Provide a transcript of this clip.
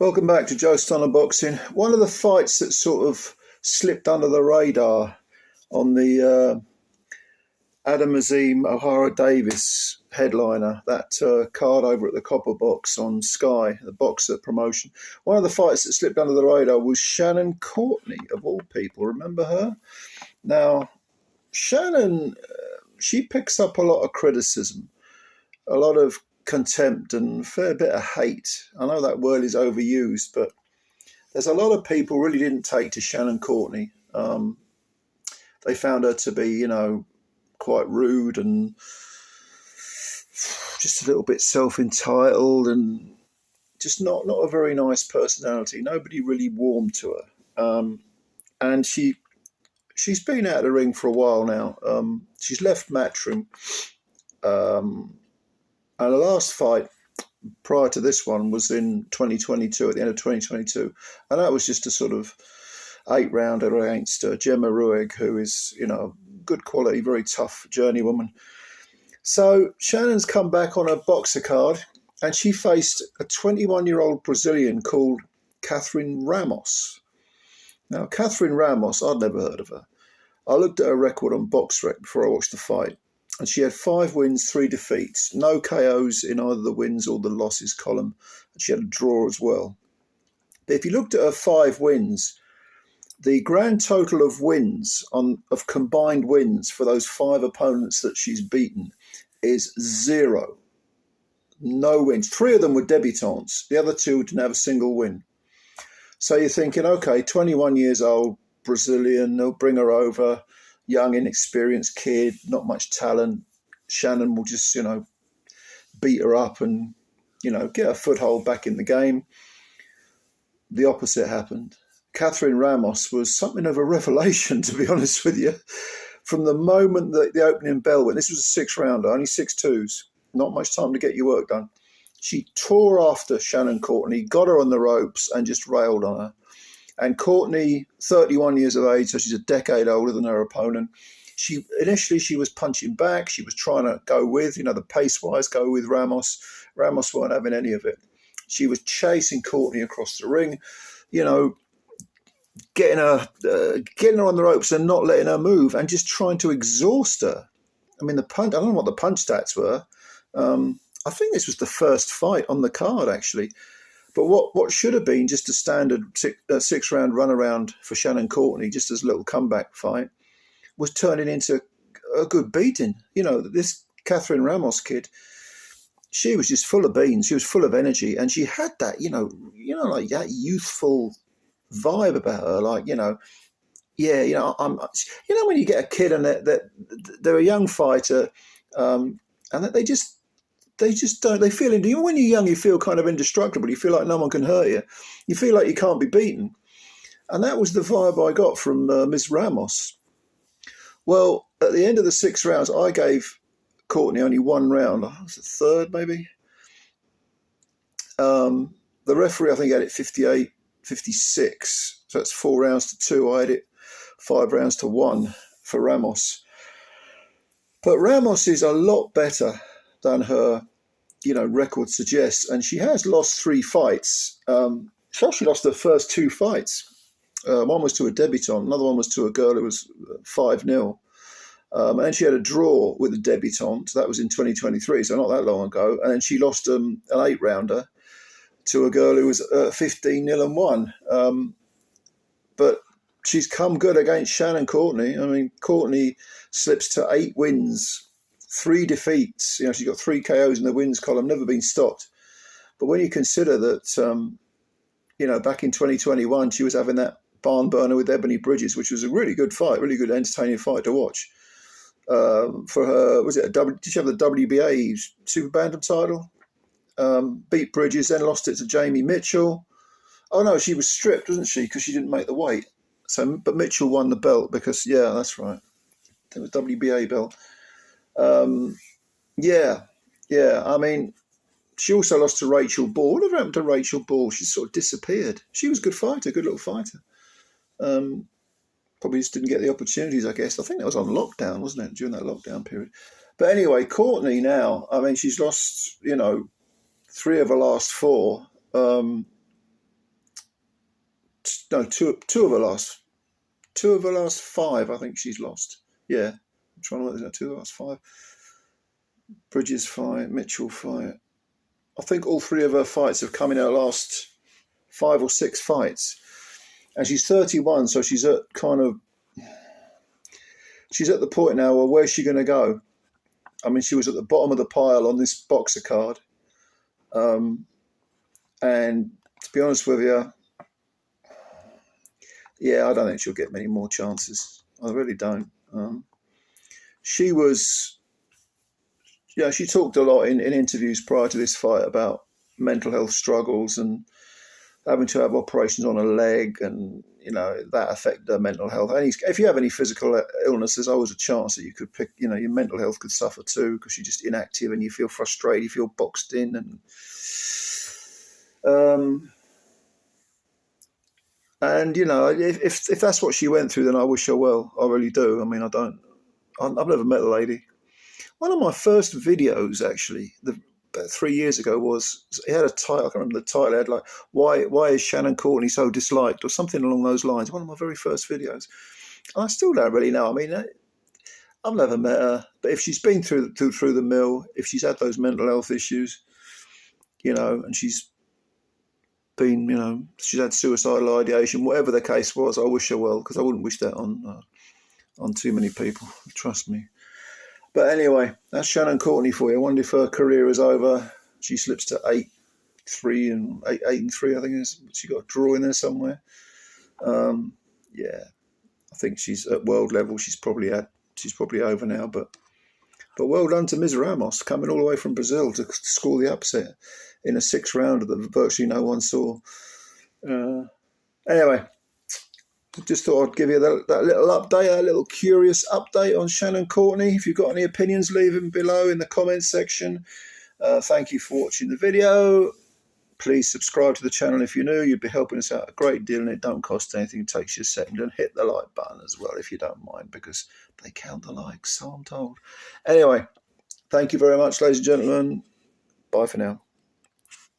Welcome back to Joe Stunner Boxing. One of the fights that sort of slipped under the radar on the Adam Azim O'Hara Davis headliner, that card over at the Copper Box on Sky, the Boxer promotion. One of the fights that slipped under the radar was Shannon Courtenay, of all people. Remember her? Now, Shannon, she picks up a lot of criticism, a lot of contempt and a fair bit of hate. I know that word is overused, but there's a lot of people really didn't take to Shannon Courtenay. They found her to be, quite rude and just a little bit self-entitled and just not a very nice personality. Nobody really warmed to her. And she's been out of the ring for a while now. She's left Matchroom. And the last fight prior to this one was in 2022, at the end of 2022. And that was just a sort of 8-rounder against Gemma Rueg, who is, good quality, very tough journeywoman. So Shannon's come back on a boxer card, and she faced a 21-year-old Brazilian called CATHERINE Ramos. Now, CATHERINE Ramos, I'd never heard of her. I looked at her record on BoxRec before I watched the fight, and she had 5 wins, 3 defeats, no KOs in either the wins or the losses column, and she had a draw as well. But if you looked at her 5 wins, the grand total of wins, of combined wins for those 5 opponents that she's beaten is 0. No wins. 3 of them were debutantes. The other 2 didn't have a single win. So you're thinking, okay, 21 years old, Brazilian, they'll bring her over. Young, inexperienced kid, not much talent. Shannon will just, beat her up and, get a foothold back in the game. The opposite happened. CATHERINE Ramos was something of a revelation, to be honest with you. From the moment that the opening bell went, this was a 6-rounder, only 6-2s, not much time to get your work done. She tore after Shannon Courtenay, got her on the ropes and just railed on her. And Courtney, 31 years of age, so she's a decade older than her opponent. Initially she was punching back. She was trying to go with, the pace-wise, go with Ramos. Ramos weren't having any of it. She was chasing Courtney across the ring, getting her on the ropes and not letting her move and just trying to exhaust her. I mean, I don't know what the punch stats were. I think this was the first fight on the card, actually. But what should have been just a standard 6-round runaround for Shannon Courtenay, just as a little comeback fight, was turning into a good beating. This CATHERINE Ramos kid, she was just full of beans. She was full of energy, and she had that, like that youthful vibe about her. Like, I'm, when you get a kid and they're a young fighter, and that they just don't. They feel, when you're young, you feel kind of indestructible. You feel like no one can hurt you. You feel like you can't be beaten. And that was the vibe I got from Ms. Ramos. Well, at the end of the 6 rounds, I gave Courtney only 1 round. I was the 3rd, maybe. The referee, I think, had it 58, 56. So that's 4 rounds to 2. I had it 5 rounds to 1 for Ramos. But Ramos is a lot better than her, record suggests. And she has lost 3 fights. She actually lost her first 2 fights. One was to a debutant. Another one was to a girl who was 5-0. And then she had a draw with a debutant. That was in 2023, so not that long ago. And then she lost an 8-rounder to a girl who was 15-0 and 1. But she's come good against Shannon Courtenay. I mean, Courtney slips to 8 wins, 3 defeats. She's got 3 KOs in the wins column, never been stopped. But when you consider that, back in 2021, she was having that barn burner with Ebony Bridges, which was a really good fight, really good, entertaining fight to watch. For her, did she have the WBA Super Bantam title? Beat Bridges, then lost it to Jamie Mitchell. Oh no, she was stripped, wasn't she? Because she didn't make the weight. But Mitchell won the belt because, yeah, that's right. It was WBA belt. I mean, she also lost to Rachel Ball. Whatever happened to Rachel Ball? She sort of disappeared. She was a good fighter, good little fighter. Probably just didn't get the opportunities, I guess. I think that was on lockdown, wasn't it, during that lockdown period? But anyway, Courtney now, I mean, she's lost, 3 of her last 4. no, two of her last five, I think she's lost. Yeah, I'm trying to work this out. 2 of the last 5. Bridges fight, Mitchell fight. I think all 3 of her fights have come in her last 5 or 6 fights. And she's 31, so she's at the point now where where's she going to go? I mean, she was at the bottom of the pile on this boxer card. And to be honest with you, yeah, I don't think she'll get many more chances. I really don't. She talked a lot in interviews prior to this fight about mental health struggles and having to have operations on a leg, and that affected her mental health. And if you have any physical illness, there's always a chance that you could pick, your mental health could suffer too, because you're just inactive and you feel frustrated, you feel boxed in, and if that's what she went through, then I wish her well. I really do. I mean, I've never met the lady. One of my first videos, actually, about 3 years ago, it had a title. I can't remember the title. It had like, why is Shannon Courtenay so disliked, or something along those lines. One of my very first videos. And I still don't really know. I mean, I've never met her, but if she's been through the mill, if she's had those mental health issues, and she's been, she's had suicidal ideation, whatever the case was, I wish her well, because I wouldn't wish that on too many people. Trust me. But anyway, that's Shannon Courtenay for you. I wonder if her career is over. She slips to 8-3 and 8-3, I think it is. She got a draw in there somewhere. Yeah, I think she's at world level. She's probably over now. But well done to Ms. Ramos, coming all the way from Brazil to score the upset in a 6th rounder that virtually no one saw. Anyway. Just thought I'd give you that little update, that little curious update on Shannon Courtenay. If you've got any opinions, leave them below in the comments section. Thank you for watching the video. Please subscribe to the channel if you're new. You'd be helping us out a great deal, and it don't cost anything. It takes you a second. And hit the like button as well if you don't mind, because they count the likes, so I'm told. Anyway, thank you very much, ladies and gentlemen. Bye for now.